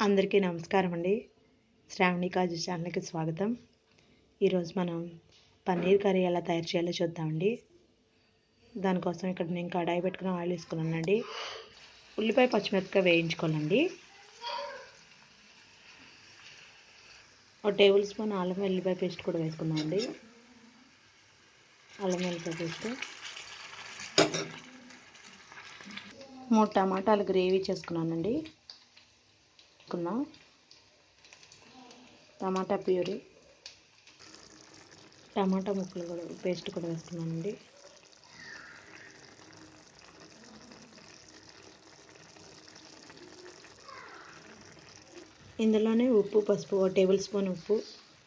అందరికీ నమస్కారం అండి. శ్రావణి కాజు ఛానల్కి స్వాగతం. ఈరోజు మనం పన్నీర్ కర్రీ ఎలా తయారు చేయాలో చూద్దామండి. దానికోసం ఇక్కడ నేను కడాయి పెట్టుకుని ఆయిల్ వేసుకున్నానండి. ఉల్లిపాయ పచ్చిమిరపకాయ వేయించుకోవాలండి. 1 టేబుల్ స్పూన్ అల్లం వెల్లిపాయ పేస్ట్ కూడా వేసుకున్నామండి. అల్లం వెల్లిపాయ పేస్ట్, 3 టమాటాలు గ్రేవీ చేసుకున్నానండి. టమాటా ప్యూరీ, టమాటా ముక్కలు కూడా పేస్ట్ కూడా వేసుకున్నానండి. ఇందులోనే ఉప్పు, పసుపు, 1 టేబుల్ స్పూన్ ఉప్పు,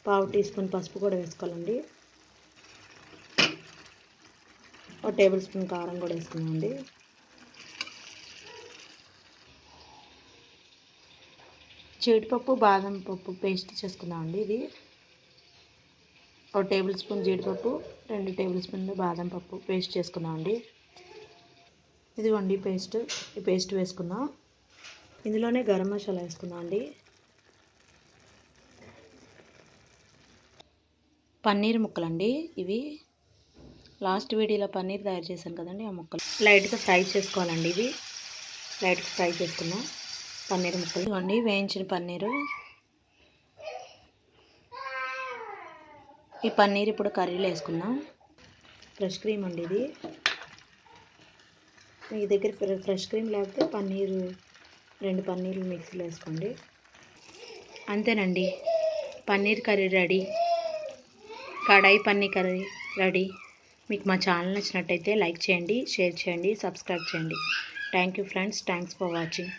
1/2 టీ స్పూన్ పసుపు కూడా వేసుకోవాలండి. 1 టేబుల్ స్పూన్ కారం కూడా వేసుకున్నామండి. జీడిపప్పు, బాదం పప్పు పేస్ట్ చేసుకుందామండి. ఇది 1 టేబుల్ స్పూన్ జీడిపప్పు, 2 టేబుల్ స్పూన్లు బాదం పప్పు పేస్ట్ చేసుకుందామండి. ఇదిగోండి పేస్ట్. ఈ పేస్ట్ వేసుకుందాం. ఇందులోనే గరం మసాలా వేసుకుందాం అండి. పన్నీర్ ముక్కలండి ఇవి. లాస్ట్ వీడియోలో పన్నీర్ తయారు చేశాను కదండి, ఆ ముక్కలు లైట్గా ఫ్రై చేసుకోవాలండి. ఇవి లైట్గా ఫ్రై చేసుకుందాం పన్నీర్ ముక్కలు. ఇవ్వండి వేయించిన పన్నీరు. ఈ పన్నీర్ ఇప్పుడు కర్రీలో వేసుకుందాం. ఫ్రెష్ క్రీమ్ అండి ఇది. మీ దగ్గర ఫ్రెష్ క్రీమ్ లేకపోతే పన్నీరు 2 పన్నీర్లు మిక్సీలో వేసుకోండి. అంతేనండి, పన్నీర్ కర్రీ రెడీ. కడాయి పన్నీర్ కర్రీ రెడీ. మీకు మా ఛానల్ నచ్చినట్టయితే లైక్ చేయండి, షేర్ చేయండి, సబ్స్క్రైబ్ చేయండి. Thank you friends. Thanks for watching.